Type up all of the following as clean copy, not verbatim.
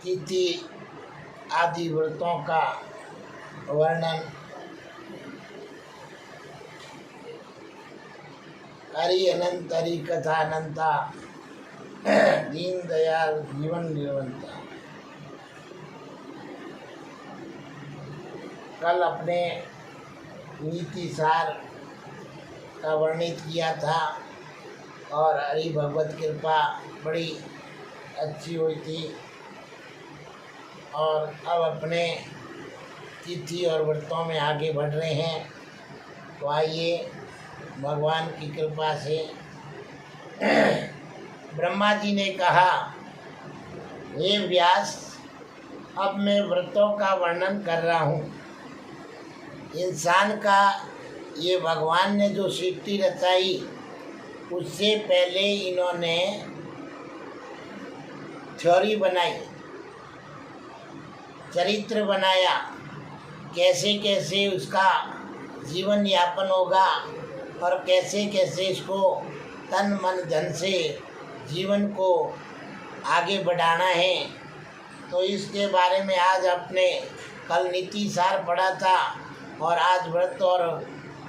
तिथि आदि व्रतों का वर्णन हरि अनंत हरि कथा अनंता दीन दयाल जीवन निरंता। कल अपने नीति सार का वर्णित किया था और हरि भगवत कृपा बड़ी अच्छी हुई थी। और अब अपने तिथि और व्रतों में आगे बढ़ रहे हैं। तो आइए भगवान की कृपा से ब्रह्मा जी ने कहा, हे व्यास, अब मैं व्रतों का वर्णन कर रहा हूँ। इंसान का ये भगवान ने जो सृष्टि रचाई, उससे पहले इन्होंने थ्योरी बनाई, चरित्र बनाया, कैसे कैसे उसका जीवन यापन होगा और कैसे कैसे इसको तन मन धन से जीवन को आगे बढ़ाना है। तो इसके बारे में आज अपने कल नीति सार पढ़ा था और आज व्रत और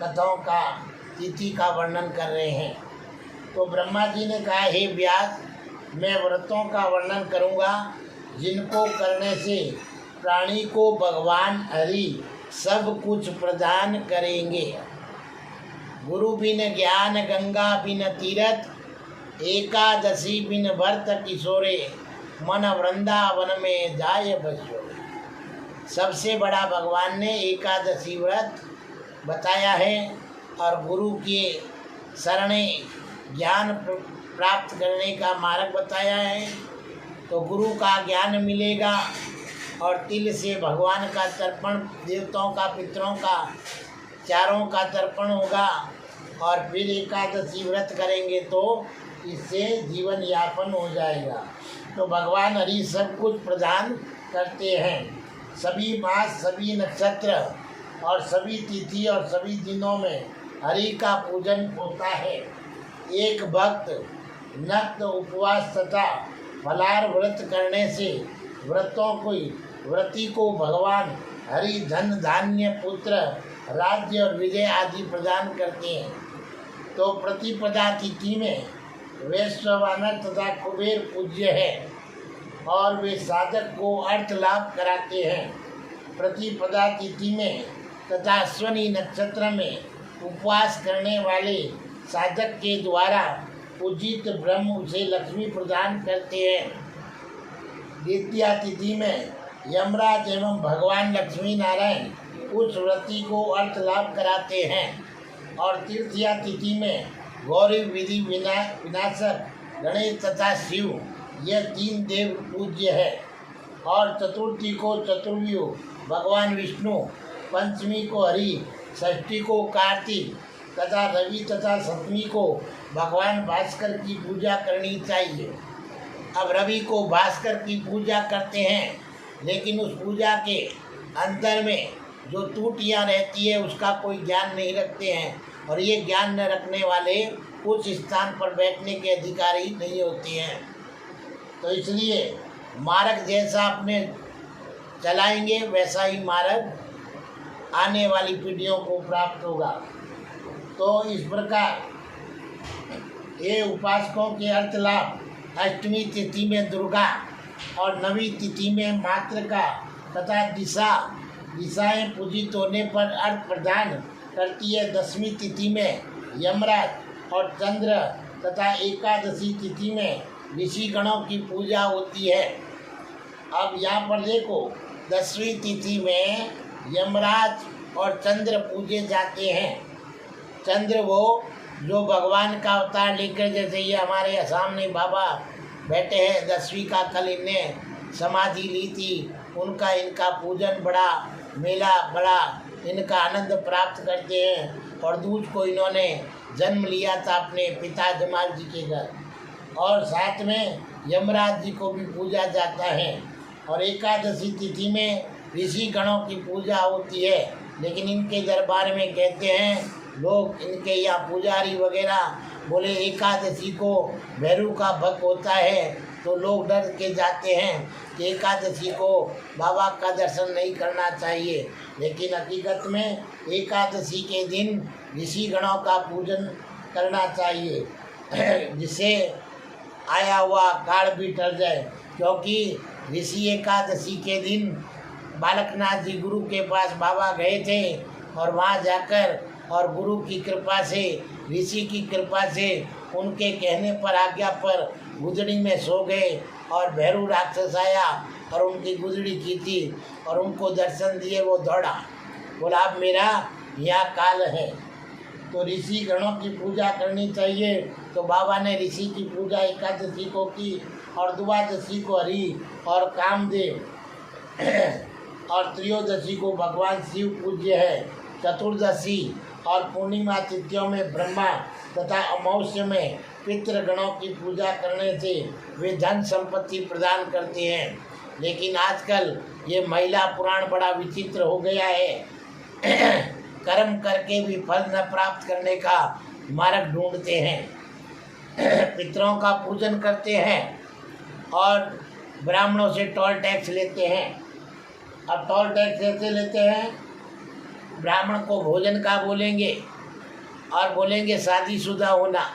कथाओं का तिथि का वर्णन कर रहे हैं। तो ब्रह्मा जी ने कहा, हे व्यास, मैं व्रतों का वर्णन करूँगा जिनको करने से प्राणी को भगवान हरि सब कुछ प्रदान करेंगे। गुरु बिन ज्ञान गंगा बिन तीरथ, एकादशी बिन व्रत किशोरे, मन वृंदावन में जाय बसोरे। सबसे बड़ा भगवान ने एकादशी व्रत बताया है और गुरु के शरणे ज्ञान प्राप्त करने का मार्ग बताया है। तो गुरु का ज्ञान मिलेगा और तिल से भगवान का तर्पण, देवताओं का पितरों का चारों का तर्पण होगा और फिर एकादशी व्रत करेंगे तो इससे जीवन यापन हो जाएगा। तो भगवान हरि सब कुछ प्रदान करते हैं। सभी मास, सभी नक्षत्र और सभी तिथि और सभी दिनों में हरि का पूजन होता है। एक भक्त नक्त उपवास तथा फलाहार व्रत करने से व्रती को भगवान हरि धन धान्य पुत्र राज्य और विजय आदि प्रदान करते हैं। तो प्रतिपदा तिथि में वैश्वानर तथा कुबेर पूज्य है और वे साधक को अर्थ लाभ कराते हैं। प्रतिपदा तिथि में तथा अश्विनी नक्षत्र में उपवास करने वाले साधक के द्वारा पूजित ब्रह्म उसे लक्ष्मी प्रदान करते हैं। द्वितीया तिथि में यमराज एवं भगवान लक्ष्मी नारायण उस व्रती को अर्थ लाभ कराते हैं। और तृतीया तिथि में गौरी विधि विनाशक गणेश तथा शिव, यह तीन देव पूज्य है। और चतुर्थी को चतुर्व्यूह भगवान विष्णु, पंचमी को हरि, षष्ठी को कार्तिक तथा रवि तथा सप्तमी को भगवान भास्कर की पूजा करनी चाहिए। अब रवि को भास्कर की पूजा करते हैं, लेकिन उस पूजा के अंतर में जो त्रुटियाँ रहती है उसका कोई ज्ञान नहीं रखते हैं और ये ज्ञान न रखने वाले उस स्थान पर बैठने के अधिकारी नहीं होते हैं। तो इसलिए मार्ग जैसा अपने चलाएंगे वैसा ही मार्ग आने वाली पीढ़ियों को प्राप्त होगा। तो इस प्रकार ये उपासकों के अर्थ लाभ अष्टमी तिथि में दुर्गा और नवी तिथि में मातृका तथा दिशाएं पूजित होने पर अर्थ प्रदान करती है। दसवीं तिथि में यमराज और चंद्र तथा एकादशी तिथि में ऋषि गणों की पूजा होती है। अब यहाँ पर देखो, 10वीं तिथि में यमराज और चंद्र पूजे जाते हैं। चंद्र वो जो भगवान का अवतार लेकर, जैसे ये हमारे सामने बाबा बैठे हैं, 10वीं का कल इनने समाधि ली थी, उनका इनका पूजन बड़ा, मेला बड़ा, इनका आनंद प्राप्त करते हैं। और दूज को इन्होंने जन्म लिया था अपने पिता जमाल जी के घर। और साथ में यमराज जी को भी पूजा जाता है। और एकादशी तिथि में ऋषि गणों की पूजा होती है, लेकिन इनके दरबार में कहते हैं लोग, इनके यहाँ पुजारी वगैरह बोले एकादशी को भैरू का भक्त होता है, तो लोग डर के जाते हैं कि एकादशी को बाबा का दर्शन नहीं करना चाहिए, लेकिन हकीकत में एकादशी के दिन ऋषि गणों का पूजन करना चाहिए जिससे आया हुआ काल भी टल जाए। क्योंकि ऋषि एकादशी के दिन बालकनाथ जी गुरु के पास बाबा गए थे और वहाँ जाकर और गुरु की कृपा से, ऋषि की कृपा से, उनके कहने पर, आज्ञा पर गुदड़ी में सो गए और भैरू राक्षस आया और उनकी गुदड़ी की थी और उनको दर्शन दिए। वो दौड़ा, बोला अब मेरा यहाँ काल है। तो ऋषि गणों की पूजा करनी चाहिए। तो बाबा ने ऋषि की पूजा एकादशी को की और द्वादशी को हरि और कामदेव और त्रयोदशी को भगवान शिव पूज्य है। चतुर्दशी और पूर्णिमा तिथियों में ब्रह्मा तथा अमावस्या में पितृगणों की पूजा करने से वे धन संपत्ति प्रदान करते हैं। लेकिन आजकल ये महिला पुराण बड़ा विचित्र हो गया है कर्म करके भी फल न प्राप्त करने का मार्ग ढूंढते हैं। पितरों का पूजन करते हैं और ब्राह्मणों से टोल टैक्स लेते हैं। अब टोल टैक्स कैसे लेते हैं? ब्राह्मण को भोजन का बोलेंगे और बोलेंगे शादीशुदा होना,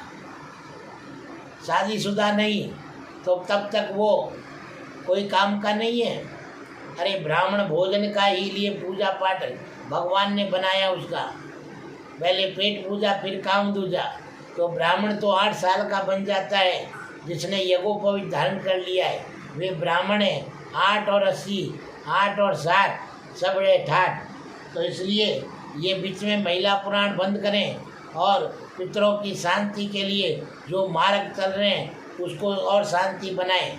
शादीशुदा नहीं तो तब तक वो कोई काम का नहीं है। अरे ब्राह्मण भोजन का ही लिए पूजा पाठ भगवान ने बनाया उसका, पहले पेट पूजा फिर काम दूजा। तो ब्राह्मण तो 8 साल का बन जाता है जिसने यज्ञोपवीत धारण कर लिया है, वे ब्राह्मण है। 8 और 80, 8 और 60 सब रहे ठाठ। तो इसलिए ये बीच में महिला पुराण बंद करें और पितरों की शांति के लिए जो मार्ग चल रहे हैं उसको और शांति बनाएं।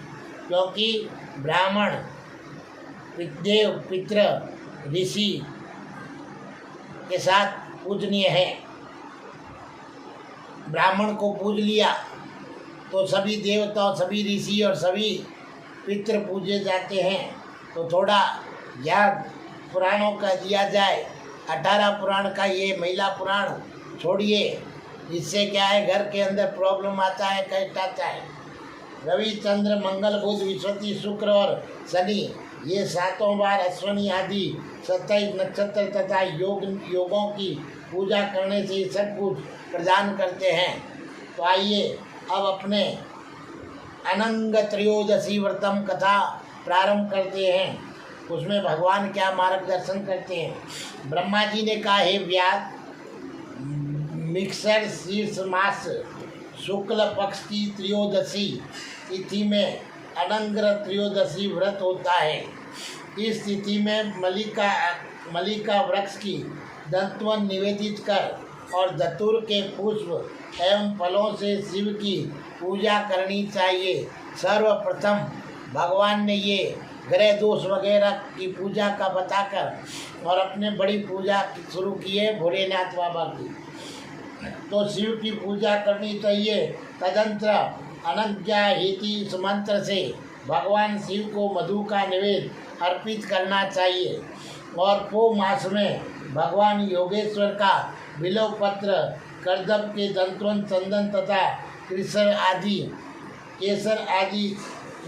क्योंकि ब्राह्मण, देव, पितृ, ऋषि के साथ पूजनीय है। ब्राह्मण को पूज लिया तो सभी देवता, सभी ऋषि और सभी पितृ पूजे जाते हैं। तो थोड़ा याद पुराणों का दिया जाए। 18 पुराण का ये महिला पुराण छोड़िए, इससे क्या है घर के अंदर प्रॉब्लम आता है, कष्ट आता है। रवि, चंद्र, मंगल, बुध, विस्पति, शुक्र और शनि ये 7 बार अश्वनी आदि 27 नक्षत्र तथा योगों की पूजा करने से सब कुछ प्रदान करते हैं। तो आइए अब अपने अनंग त्रयोदशी व्रतम कथा प्रारंभ करते हैं। उसमें भगवान क्या मार्गदर्शन करते हैं। ब्रह्मा जी ने कहा, हे व्यास, मिक्सर शीर्ष मास शुक्ल पक्ष की त्रयोदशी तिथि में अनंग्र त्रयोदशी व्रत होता है। इस तिथि में मलिका वृक्ष की दंतवन निवेदित कर और धतूर के पुष्प एवं फलों से शिव की पूजा करनी चाहिए। सर्वप्रथम भगवान ने ये ग्रह दोष वगैरह की पूजा का बताकर और अपने बड़ी पूजा शुरू की है भोलेनाथ बाबा की। तो शिव की पूजा करनी चाहिए। तदंतर अनज्ञा हेति इस मंत्र से भगवान शिव को मधु का निवेद अर्पित करना चाहिए। और पो मास में भगवान योगेश्वर का बिल्व पत्र, करदम के दंतवन, चंदन तथा केसर आदि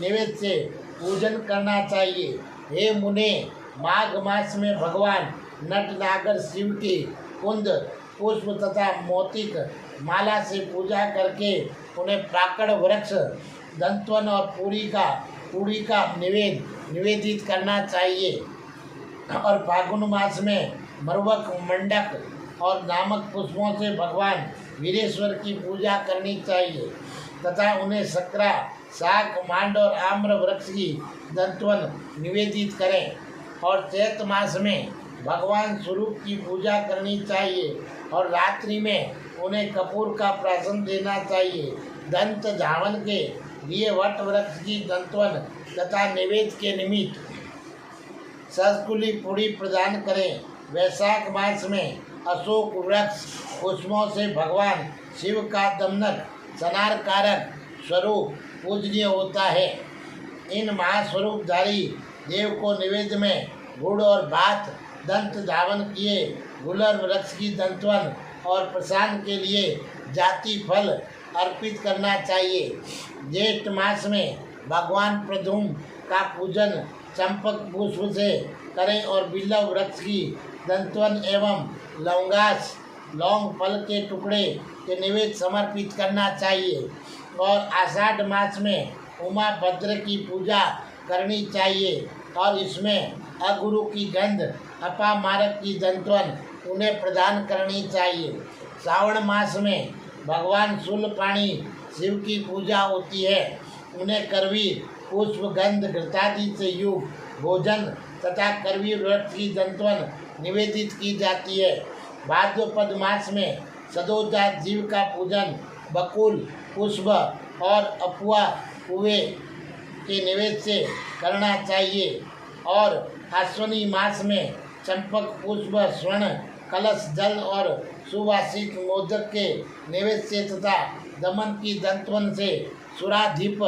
निवेद से पूजन करना चाहिए। हे मुने, माघ मास में भगवान नटनागर शिव की कुंद, पुष्प तथा मोतिक माला से पूजा करके उन्हें प्राकड़ वृक्ष, दंतवन और पूरी का निवेदित करना चाहिए। और फागुन मास में मरुवक, मंडक और नामक पुष्पों से भगवान वीरेश्वर की पूजा करनी चाहिए तथा उन्हें सकरा, साग, मांड और आम्र वृक्ष की दंतवन निवेदित करें। और चैत मास में भगवान स्वरूप की पूजा करनी चाहिए और रात्रि में उन्हें कपूर का प्राशन देना चाहिए। दंत धावन के लिए वट वृक्ष की दंतवन तथा निवेद के निमित्त सस्कुली पुड़ी प्रदान करें। वैशाख मास में अशोक वृक्ष पुष्पों से भगवान शिव का दमनक, सनार कारक स्वरूप पूजनीय होता है। इन महास्वरूपधारी देव को निवेद्य में गुड़ और भात, दंत धावन किए गुलर वृक्ष की दंतवन और प्रसाद के लिए जाति फल अर्पित करना चाहिए। ज्येष्ठ मास में भगवान प्रद्युम्न का पूजन चंपक पुष्प से करें और बिल्व वृक्ष की दंतवन एवं लौंग फल के टुकड़े के निवेद्य समर्पित करना चाहिए। और आषाढ़ मास में उमा भद्र की पूजा करनी चाहिए और इसमें अगुरु की गंध अपामारक की दंतवन उन्हें प्रदान करनी चाहिए। श्रावण मास में भगवान शूलपाणी शिव की पूजा होती है। उन्हें करवीर पुष्प गंध घृतादि से युक्त भोजन तथा करवीर वृक्ष की दंतवन निवेदित की जाती है। भाद्रपद मास में सदोजात जीव का पूजन बकुल पुष्प और अपुआ कुए के निवेद से करना चाहिए। और अश्विनी मास में चंपक पुष्प स्वर्ण कलश जल और सुवासित मोदक के निवेद से तथा दमन की दंतवन से सुराधिप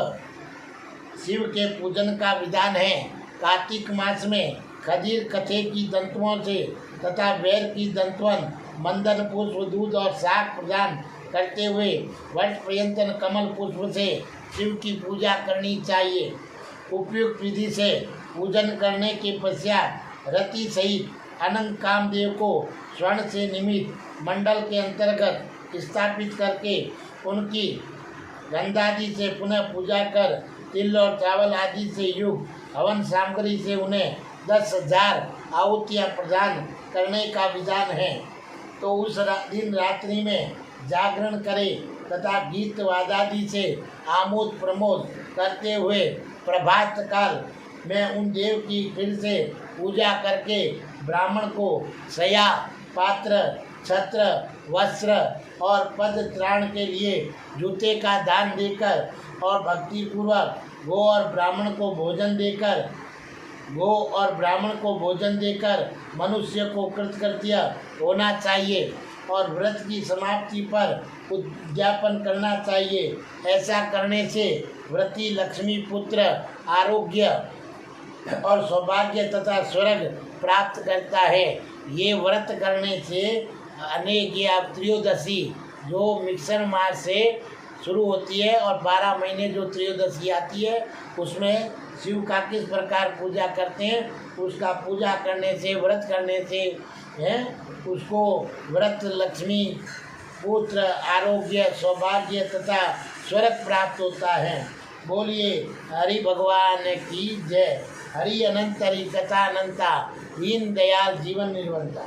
शिव के पूजन का विधान है। कार्तिक मास में खदीर कथे की दंतवों से तथा बैर की दंतवन मंदन पुष्प दूध और शाक प्रदान करते हुए वर्ष पर्यंतन कमल पुष्प से शिव की पूजा करनी चाहिए। उपयुक्त विधि से पूजन करने के पश्चात रति सहित अनंत कामदेव को स्वर्ण से निर्मित मंडल के अंतर्गत स्थापित करके उनकी गंधादि से पुनः पूजा कर तिल और चावल आदि से युक्त हवन सामग्री से उन्हें 10,000 आहुतियाँ प्रदान करने का विधान है। तो उस दिन रात्रि में जागरण करें तथा गीत वादादि से आमोद प्रमोद करते हुए प्रभात काल में उन देव की फिर से पूजा करके ब्राह्मण को शया पात्र छत्र वस्त्र और पद त्राण के लिए जूते का दान देकर और भक्तिपूर्वक गो और ब्राह्मण को भोजन देकर मनुष्य को कृतकृत्य होना चाहिए और व्रत की समाप्ति पर उद्यापन करना चाहिए। ऐसा करने से व्रती लक्ष्मी पुत्र आरोग्य और सौभाग्य तथा स्वर्ग प्राप्त करता है। ये व्रत करने से अनेक या त्रयोदशी जो मिक्सर मास से शुरू होती है और 12 महीने जो त्रयोदशी आती है उसमें शिव का किस प्रकार पूजा करते हैं, उसका पूजा करने से व्रत करने से है उसको व्रत लक्ष्मी पुत्र आरोग्य सौभाग्य तथा स्वर्ग प्राप्त होता है। बोलिए हरि भगवान की जय। हरि अनंत हरि कथा अनंता दीन दयाल जीवन निर्वंता।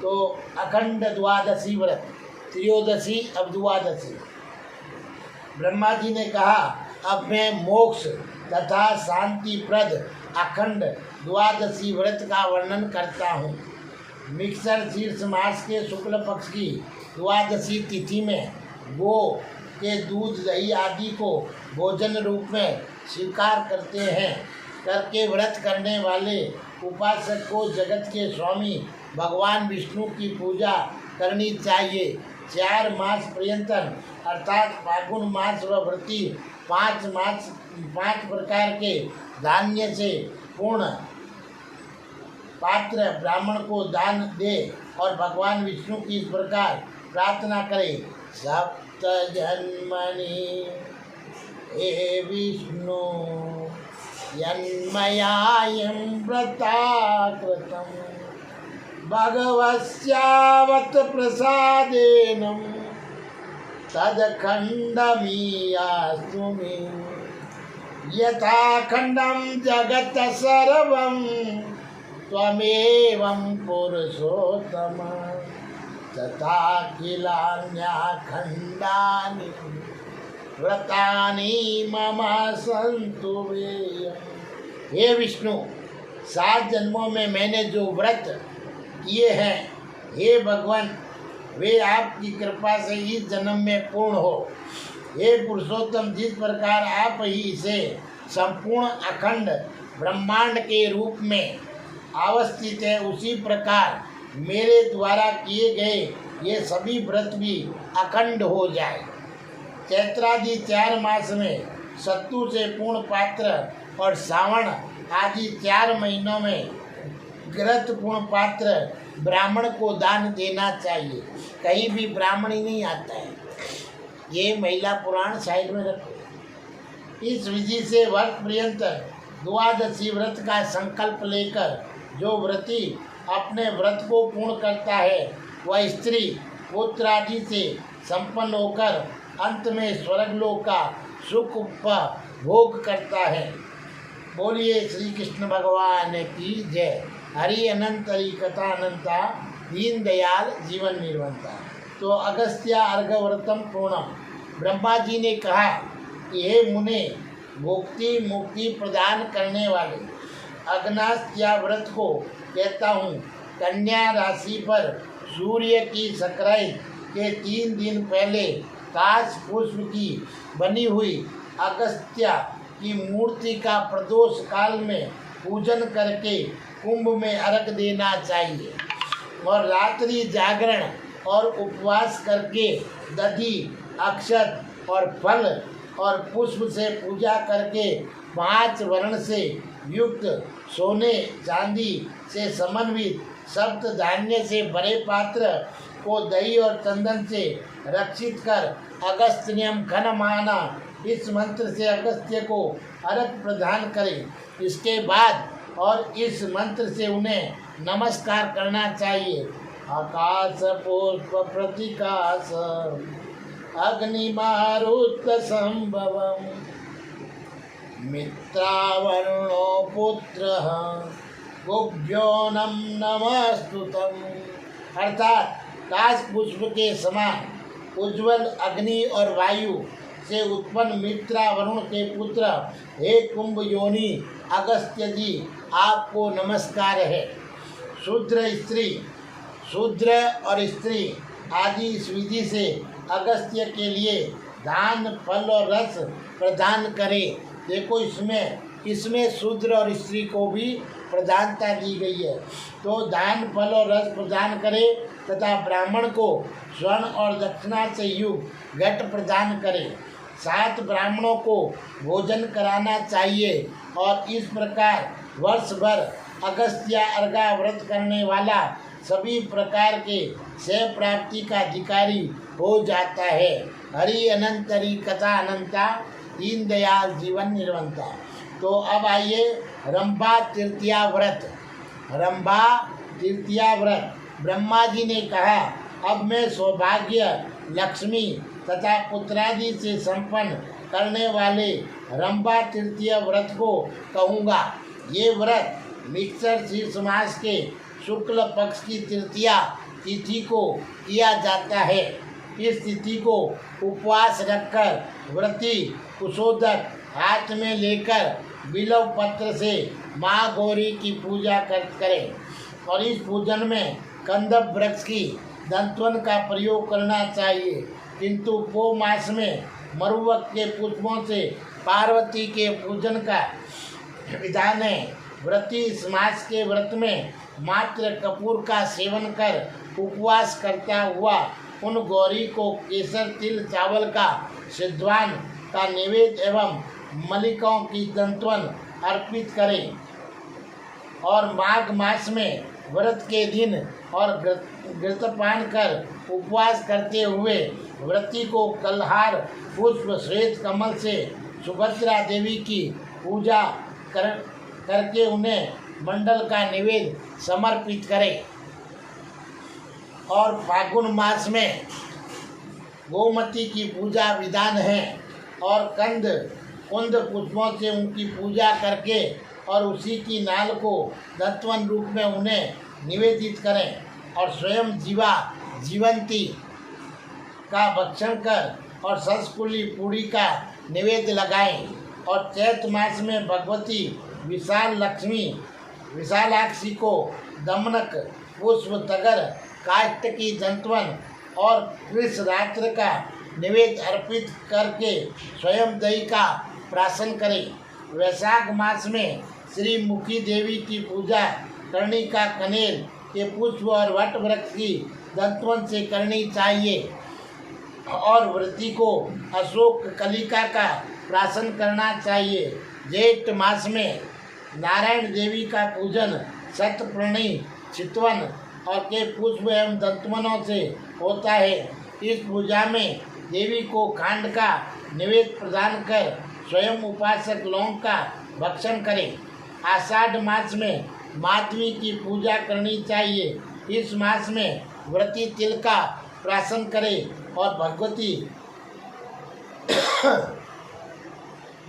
तो अखंड द्वादशी व्रत त्रयोदशी अब द्वादशी। ब्रह्मा जी ने कहा अब मैं मोक्ष तथा शांतिप्रद अखंड द्वादशी व्रत का वर्णन करता हूँ। मिक्सर शीर्ष मास के शुक्ल पक्ष की द्वादशी तिथि में गो के दूध दही आदि को भोजन रूप में स्वीकार करके व्रत करने वाले उपासक को जगत के स्वामी भगवान विष्णु की पूजा करनी चाहिए। 4 मास पर्यंतन अर्थात फागुन मास व व्रती 5 प्रकार के धान्य से पूर्ण पात्र ब्राह्मण को दान दे और भगवान विष्णु की इस प्रकार प्रार्थना करे। सप्त जन्मनि हे विष्णु यन्मयायं व्रता कृतं भगवस्यावत प्रसादेन तदखण्डमीयास्तु मे यथा खण्डं जगत् सर्वं त्वमेवं पुरुषोत्तम तथा किलान्याखण्डानि व्रतानि मम सन्तु वेयम्। हे विष्णु 7 जन्मों में मैंने जो व्रत किए हैं हे भगवान वे आपकी कृपा से इस जन्म में पूर्ण हो। हे पुरुषोत्तम जिस प्रकार आप ही इसे संपूर्ण अखंड ब्रह्मांड के रूप में अवस्थित है उसी प्रकार मेरे द्वारा किए गए ये सभी व्रत भी अखंड हो जाए। चैत्रादि 4 मास में सत्तू से पूर्ण पात्र और सावन आदि 4 महीनों में ग्रत पूर्ण पात्र ब्राह्मण को दान देना चाहिए। कहीं भी ब्राह्मण ही नहीं आता है। ये महिला पुराण साइड में रखो। इस विधि से वर्ष पर्यंत द्वादशी व्रत का संकल्प लेकर जो व्रती अपने व्रत को पूर्ण करता है वह स्त्री पुत्र आदि से संपन्न होकर अंत में स्वर्गलोक का सुख भोग करता है। बोलिए श्री कृष्ण भगवान की जय। हरि अनंत हरि कथा अनंता दीन दयाल जीवन निर्वंता। तो अगस्त्य अर्घव्रतम पूर्णम। ब्रह्मा जी ने कहा कि हे मुने, भोक्ति मुक्ति प्रदान करने वाले अगस्त्य व्रत को कहता हूँ। कन्या राशि पर सूर्य की संक्रांति के 3 दिन पहले काश पुष्प की बनी हुई अगस्त्य की मूर्ति का प्रदोष काल में पूजन करके कुंभ में अर्घ देना चाहिए और रात्रि जागरण और उपवास करके दधि अक्षत और फल और पुष्प से पूजा करके 5 वर्ण से युक्त सोने चांदी से समन्वित सप्त धान्य से भरे पात्र को दही और चंदन से रक्षित कर अगस्त्यम खनमाना इस मंत्र से अगस्त्य को अर्घ प्रदान करें। इसके बाद और इस मंत्र से उन्हें नमस्कार करना चाहिए। आकाश पुष्प प्रतिकाश अग्निमारुत संभवम मित्रावरुणो पुत्र गुभ्यो नमस्तुतम। अर्थात काश पुष्प के समान उज्ज्वल अग्नि और वायु से उत्पन्न मित्रा वरुण के पुत्र हे कुंभ योनि अगस्त्य जी, आपको नमस्कार है। शूद्र और स्त्री आदि इस विधि से अगस्त्य के लिए दान फल और रस प्रदान करें। देखो इसमें शूद्र और स्त्री को भी प्रधानता दी गई है। तो दान फल और रस प्रदान करे तथा ब्राह्मण को स्वर्ण और दक्षिणा से युक्त घट प्रदान करे। 7 ब्राह्मणों को भोजन कराना चाहिए और इस प्रकार वर्ष भर अगस्त्य अर्घा व्रत करने वाला सभी प्रकार के क्षय प्राप्ति का अधिकारी हो जाता है। हरि अनंत हरि कथा अनंता दीन दयाल जीवन निर्वंता। तो अब आइए रंभा तृतीया व्रत। रंभा तृतीया व्रत ब्रह्मा जी ने कहा, अब मैं सौभाग्य लक्ष्मी तथा पुत्रादि से संपन्न करने वाले रंभा तृतीय व्रत को कहूँगा। ये व्रत मिक्सर शीर्ष मास के शुक्ल पक्ष की तृतीया तिथि को किया जाता है। इस तिथि को उपवास रखकर व्रती कुशोदक हाथ में लेकर बिल्व पत्र से माँ गौरी की पूजा करें और इस पूजन में कंदप वृक्ष की दंतवन का प्रयोग करना चाहिए। किंतु पो मास में मरुवक के पुष्पों से पार्वती के पूजन का विधान है। व्रती इस मास के व्रत में मात्र कपूर का सेवन कर उपवास करता हुआ उन गौरी को केसर तिल चावल का सिद्धवान का नैवेद्य एवं मलिकाओं की दंतवन अर्पित करें और माघ मास में व्रत के दिन और घृतपान कर उपवास करते हुए व्रती को कलहार पुष्प श्वेत कमल से सुभद्रा देवी की पूजा करके उन्हें मंडल का नैवेद्य समर्पित करें और फागुन मास में गोमती की पूजा विधान है और कुंद पुष्पों से उनकी पूजा करके और उसी की नाल को दत्तवन रूप में उन्हें निवेदित करें और स्वयं जीवंती का भक्षण कर और ससकुली पूड़ी का निवेद्य लगाएं और चैत मास में भगवती विशालाक्षी को दमनक पुष्प तगर काष्टकी दंतवन और कृष रात्र का निवेद्य अर्पित करके स्वयं दही का प्राशन करें। वैशाख मास में श्री मुखी देवी की पूजा कर्णिका कनेर के पुष्प और वट वृक्ष की दंतवन से करनी चाहिए और व्रती को अशोक कलिका का प्राशन करना चाहिए। ज्येष्ठ मास में नारायण देवी का पूजन शतप्रणी चितवन और के पुष्प एवं दंतवनों से होता है। इस पूजा में देवी को खांड का निवेद्य प्रदान कर स्वयं उपासक लौंग का भक्षण करे। आषाढ़ मास में माधवी की पूजा करनी चाहिए। इस मास में व्रती तिल का प्राशन करे और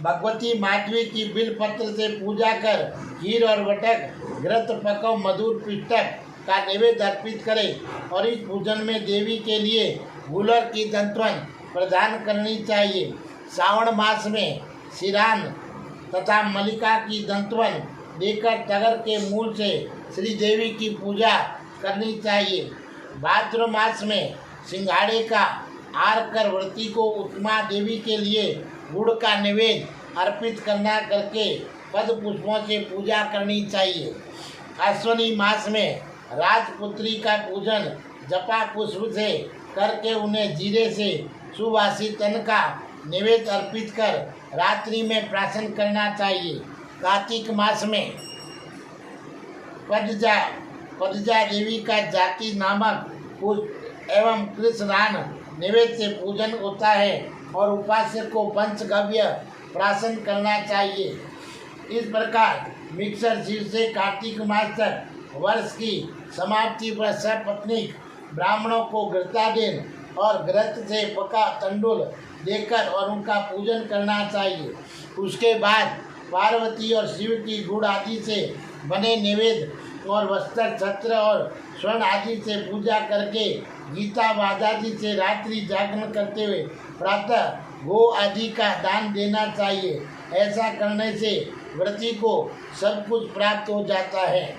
भगवती माधवी की बिलपत्र से पूजा कर खीर और वटक घृत पकव मधुर पिष्टक का नैवेद्य अर्पित करे और इस पूजन में देवी के लिए गुलर की दंतवन प्रदान करनी चाहिए। श्रावण मास में शिरान तथा मल्लिका की दंतवन देकर तगर के मूल से श्री देवी की पूजा करनी चाहिए। भाद्र मास में सिंघाड़े का आर कर व्रती को उत्मा देवी के लिए गुड़ का नैवेद्य अर्पित करना करके पद पुष्पों से पूजा करनी चाहिए। अश्विनी मास में राजपुत्री का पूजन जपा पुष्प से करके उन्हें जीरे से सुवासित तन का नैवेद्य अर्पित कर रात्रि में प्राशन करना चाहिए। कार्तिक मास में पदजा देवी का जाति नामक पुष्प एवं कृष्णान नैवेद्य से पूजन होता है और उपासक को पंचगव्य प्राशन करना चाहिए। इस प्रकार मिक्सर शिव से कार्तिक मास तक वर्ष की समाप्ति पर सपत्नीक ब्राह्मणों को घृतादेन और घृत से पका तंडुल देकर और उनका पूजन करना चाहिए। उसके बाद पार्वती और शिव की गुड़ आदि से बने नैवेद्य और वस्त्र छत्र और स्वर्ण आदि से पूजा करके गीता वादादि से रात्रि जागरण करते हुए प्रातः गो आदि का दान देना चाहिए। ऐसा करने से व्रती को सब कुछ प्राप्त हो जाता है।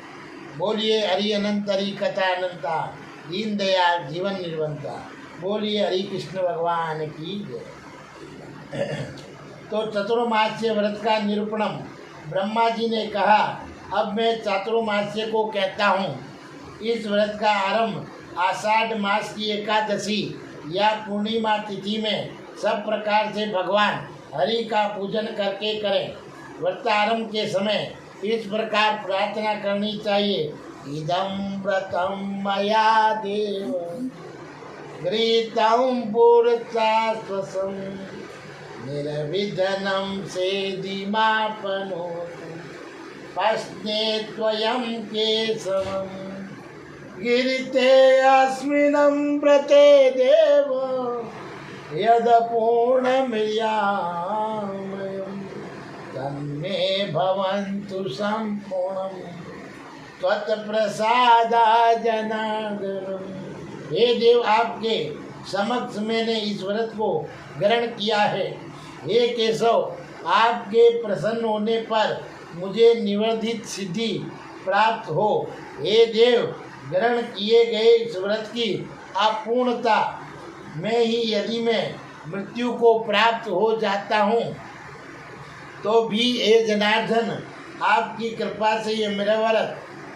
बोलिए हरि अनंत हरि कथा अनंता दीन दयाल जीवन निर्वंता। बोलिए हरि कृष्ण भगवान की जय। तो चतुर्मास्य व्रत का निरूपणम ब्रह्मा जी ने कहा। अब मैं चातुर्मास्य को कहता हूँ। इस व्रत का आरंभ आषाढ़ मास की एकादशी या पूर्णिमा तिथि में सब प्रकार से भगवान हरि का पूजन करके करें। व्रतारंभ के समय इस प्रकार प्रार्थना करनी चाहिए। इदं व्रतं मया देव गृहीतं पुरस्तास्वसं निर्विघ्नं सेदिमापनोतु पश्ने त्वयं केशवं गिरिते अस्मिन् व्रते देव यद पूर्णमियामयं तन्मे भवन्तु सम्पूर्णं त्वत्प्रसादा जनार्दनम्। हे देव, आपके समक्ष मैंने इस व्रत को ग्रहण किया है। हे केशव, आपके प्रसन्न होने पर मुझे निवर्धित सिद्धि प्राप्त हो। हे देव, ग्रहण किए गए इस व्रत की अपूर्णता में ही यदि मैं मृत्यु को प्राप्त हो जाता हूँ तो भी हे जनार्दन, आपकी कृपा से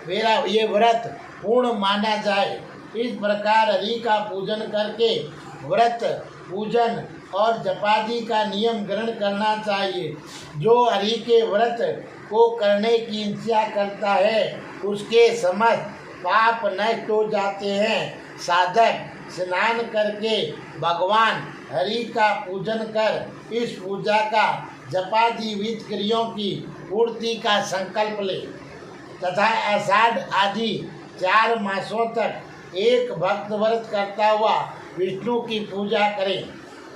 मेरा ये व्रत पूर्ण माना जाए। इस प्रकार हरि का पूजन करके व्रत पूजन और जपादि का नियम ग्रहण करना चाहिए। जो हरि के व्रत को करने की इच्छा करता है उसके समस्त पाप नष्ट हो जाते हैं। साधक स्नान करके भगवान हरि का पूजन कर इस पूजा का जपादि विध क्रियों की पूर्ति का संकल्प ले तथा आषाढ़ आदि 4 मासों तक एक भक्त व्रत करता हुआ विष्णु की पूजा करें।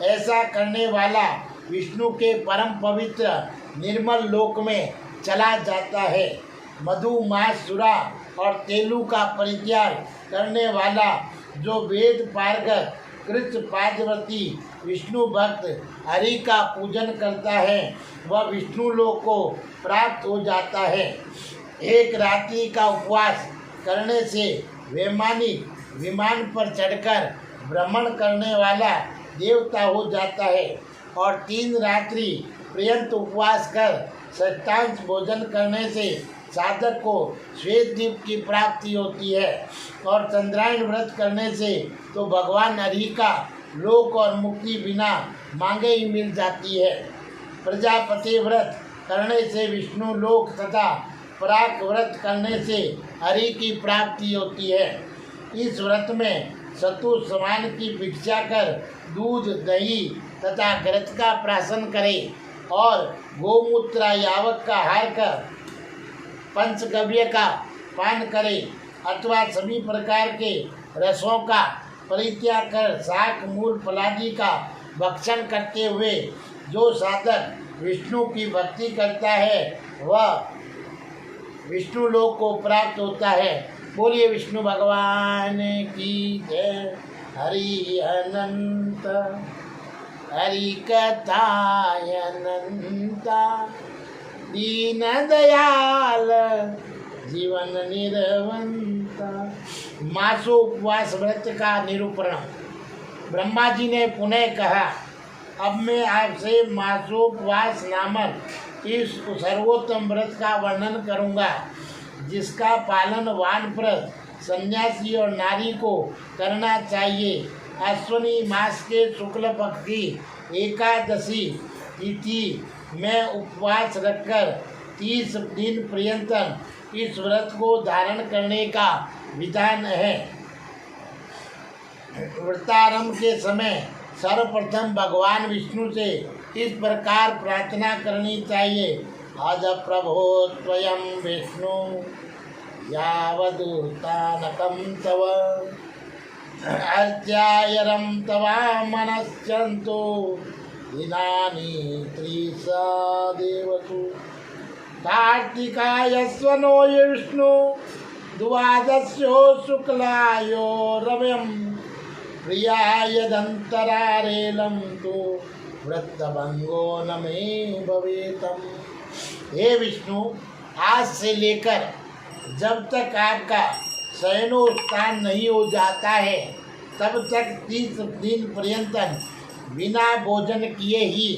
ऐसा करने वाला विष्णु के परम पवित्र निर्मल लोक में चला जाता है। मधु मास सुरा और तेलु का परित्याग करने वाला जो वेद पारगत कृत पादवर्ती विष्णु भक्त हरि का पूजन करता है वह विष्णु लोक को प्राप्त हो जाता है। एक रात्रि का उपवास करने से वैमानिक विमान पर चढ़कर भ्रमण करने वाला देवता हो जाता है और 3 रात्रि पर्यंत उपवास कर षष्ठांश भोजन करने से साधक को श्वेत द्वीप की प्राप्ति होती है और चंद्रायण व्रत करने से तो भगवान हरि का लोक और मुक्ति बिना मांगे ही मिल जाती है। प्रजापति व्रत करने से विष्णु लोक तथा पराग व्रत करने से हरि की प्राप्ति होती है। इस व्रत में सतु समान की भिक्षा कर दूध दही तथा घृत का प्राशन करें। और गोमूत्र यावक का हार कर पंचगव्य का पान करे अथवा सभी प्रकार के रसों का परित्याग कर शाक मूल फलादि का भक्षण करते हुए जो साधक विष्णु की भक्ति करता है वह विष्णु लोक को प्राप्त होता है। बोलिए विष्णु भगवान की जय। हरि अनंत हरि कथाय अनंता दीन दयाल जीवन निर्वंता। मासोपवास व्रत का निरूपण। ब्रह्मा जी ने पुनः कहा, अब मैं आपसे मासोपवास नामक इस सर्वोत्तम व्रत का वर्णन करूंगा, जिसका पालन वानप्रस्थ सन्यासी और नारी को करना चाहिए। अश्विनी मास के शुक्ल पक्ष की एकादशी तिथि में उपवास रखकर 30 दिन पर्यंत इस व्रत को धारण करने का विधान है। व्रतारंभ के समय सर्वप्रथम भगवान विष्णु से इस प्रकार प्रार्थना करनी चाहिए। अज प्रभो त्वयं विष्णु यावदूतानकं तव अर्च्यायरं तवा मनश्चन्तु दिनानि त्रिसा देवतु। कार्तिकायस्वनो विष्णु द्वादश्यो शुक्लायो रव्यं प्रियाय दंतरारेलं तो वृत्तभंगो न मे भवेतम। हे विष्णु, आज से लेकर जब तक आपका शयनोत्थान नहीं हो जाता है तब तक 30 दिन पर्यंत बिना भोजन किए ही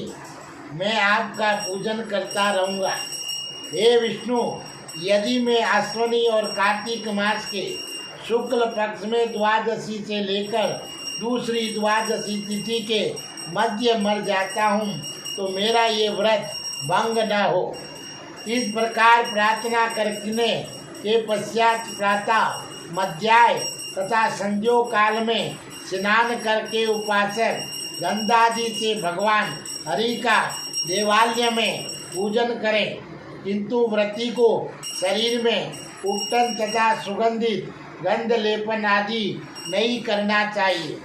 मैं आपका पूजन करता रहूँगा। हे विष्णु, यदि मैं अश्विनी और कार्तिक मास के शुक्ल पक्ष में द्वादशी से लेकर दूसरी द्वादशी तिथि के मध्य मर जाता हूँ तो मेरा ये व्रत भंग न हो। इस प्रकार प्रार्थना करने के पश्चात प्रातः मध्याह्न तथा संध्यो काल में स्नान करके उपासक गंधादि से भगवान हरि का देवालय में पूजन करें, किंतु व्रती को शरीर में उपटन तथा सुगंधित गंध लेपन आदि नहीं करना चाहिए।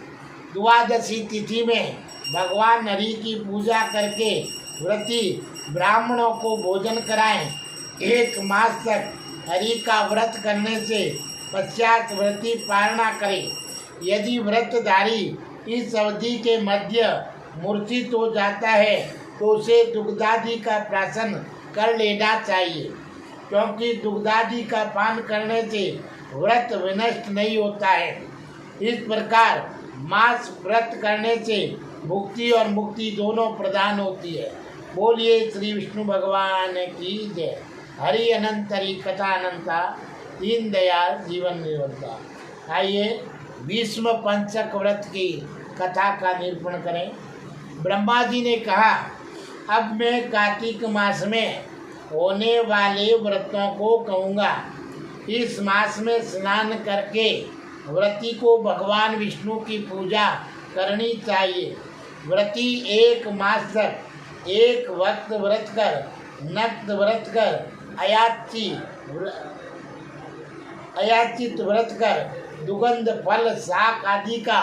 द्वादशी तिथि में भगवान हरि की पूजा करके व्रती ब्राह्मणों को भोजन कराएं। 1 मास तक हरि का व्रत करने से पश्चात व्रती पारणा करें। यदि व्रतधारी इस अवधि के मध्य मूर्छित हो जाता है तो उसे दुग्धादि का प्राशन कर लेना चाहिए, क्योंकि दुग्धादि का पान करने से व्रत विनष्ट नहीं होता है। इस प्रकार मास व्रत करने से मुक्ति और मुक्ति दोनों प्रदान होती है। बोलिए श्री विष्णु भगवान की जय। हरि अनंत हरि कथा अनंता दीन दयाल जीवन निरंता। आइए भीष्म पंचक व्रत की कथा का निरूपण करें। ब्रह्मा जी ने कहा, अब मैं कार्तिक मास में होने वाले व्रतों को कहूँगा। इस मास में स्नान करके व्रती को भगवान विष्णु की पूजा करनी चाहिए। व्रती 1 मास तक एक वक्त व्रत कर, नक्त व्रत कर, अयाचित व्रत कर, दुगंध फल शाक आदि का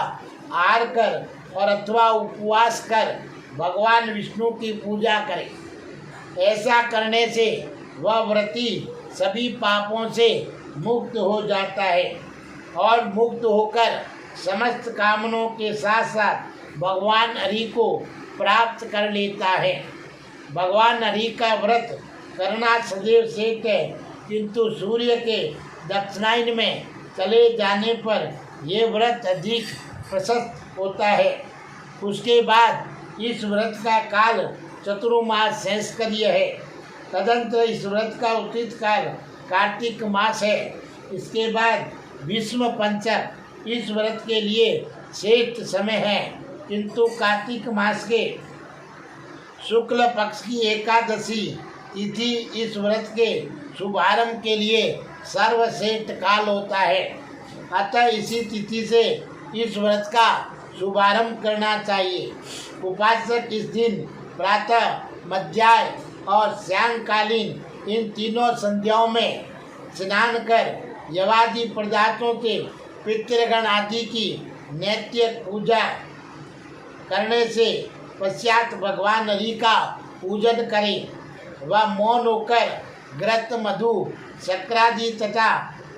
आहार कर और अथवा उपवास कर भगवान विष्णु की पूजा करे। ऐसा करने से वह व्रती सभी पापों से मुक्त हो जाता है और मुक्त होकर समस्त कामनों के साथ साथ भगवान हरि को प्राप्त कर लेता है। भगवान हरि का व्रत करना सदैव श्रेष्ठ है, किंतु सूर्य के दक्षिणायन में चले जाने पर यह व्रत अधिक प्रशस्त होता है। उसके बाद इस व्रत का काल चतुर्मास शेषकर्य है। तदंतर इस व्रत का उचित काल कार्तिक मास है। इसके बाद भीष्म पंचक इस व्रत के लिए श्रेष्ठ समय है, किंतु कार्तिक मास के शुक्ल पक्ष की एकादशी तिथि इस व्रत के शुभारंभ के लिए सर्वश्रेष्ठ काल होता है। अतः इसी तिथि से इस व्रत का शुभारंभ करना चाहिए। उपासक इस दिन प्रातः मध्याह्न और सायंकालीन इन तीनों संध्याओं में स्नान कर यवादि पदार्थों से पितृगण आदि की नैतिक पूजा करने से पश्चात भगवान हरि का पूजन करें। वह मौन होकर घृत मधु शक्रादि तथा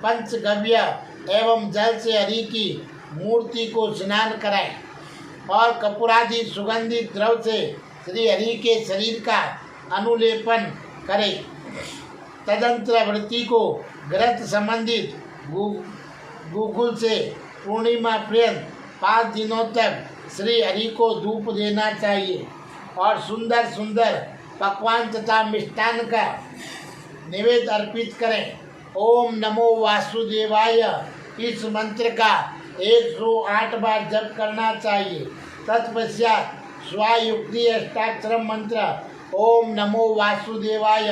पंचगव्य एवं जल से हरि की मूर्ति को स्नान कराएं और कपूरादि सुगंधित द्रव से श्री हरि के शरीर का अनुलेपन करें। तदंतर व्रती को घृत संबंधित गुगुल से पूर्णिमा पर्यंत 5 दिनों तक श्री हरि को धूप देना चाहिए और सुंदर सुंदर पकवान तथा मिष्टान का निवेद अर्पित करें। ओम नमो वासुदेवाय इस मंत्र का 108 बार जप करना चाहिए। तत्पश्चात स्वायुक्ति अष्टाक्षर मंत्र ओम नमो वासुदेवाय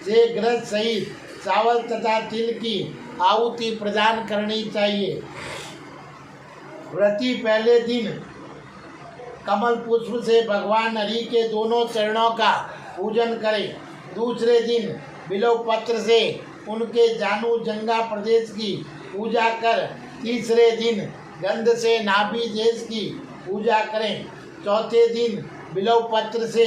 से घृत सहित चावल तथा तिल की आहुति प्रदान करनी चाहिए। व्रती पहले दिन कमल पुष्प से भगवान हरि के दोनों चरणों का पूजन करें। दूसरे दिन बिल्व पत्र से उनके जानु जंगा प्रदेश की पूजा कर तीसरे दिन गंध से नाभि देश की पूजा करें। चौथे दिन बिल्व पत्र से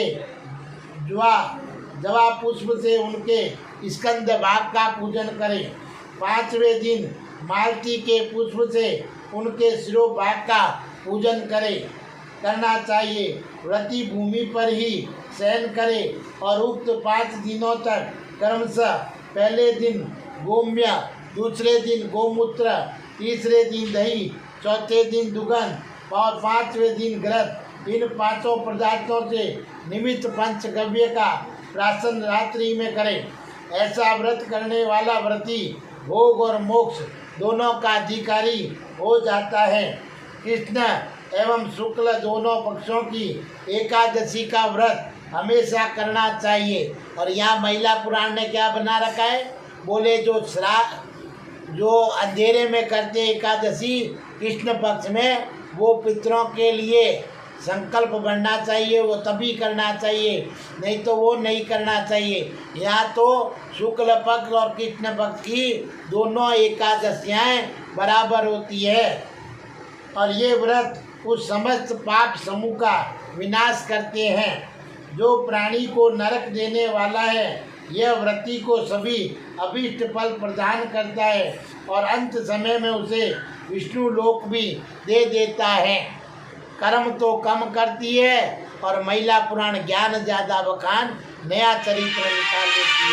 जवा पुष्प से उनके स्कंद भाग का पूजन करें। 5वें दिन मालती के पुष्प से उनके शिरोभाग का पूजन करना चाहिए। व्रती भूमि पर ही शयन करे और उक्त 5 दिनों तक क्रमशः पहले दिन गोम्य, दूसरे दिन गोमूत्र, तीसरे दिन दही, चौथे दिन दुगंध और 5वें दिन घृत इन 5 पदार्थों से निमित्त पंचगव्य का प्राशन रात्रि में करें। ऐसा व्रत करने वाला व्रती भोग और मोक्ष दोनों का अधिकारी हो जाता है। कृष्ण एवं शुक्ल दोनों पक्षों की एकादशी का व्रत हमेशा करना चाहिए। और यहाँ महिला पुराण ने क्या बना रखा है, बोले जो अंधेरे में करते एकादशी कृष्ण पक्ष में, वो पितरों के लिए संकल्प बनना चाहिए, वो तभी करना चाहिए, नहीं तो वो नहीं करना चाहिए। यहाँ तो शुक्ल पक्ष और कृष्ण पक्ष की दोनों एकादशियाँ बराबर होती है और ये व्रत उस समस्त पाप समूह का विनाश करते हैं जो प्राणी को नरक देने वाला है। यह व्रती को सभी अभीष्ट फल प्रदान करता है और अंत समय में उसे विष्णु लोक भी दे देता है। कर्म तो कम करती है और महिला पुराण ज्ञान ज़्यादा बखान नया चरित्र निकाल देती है।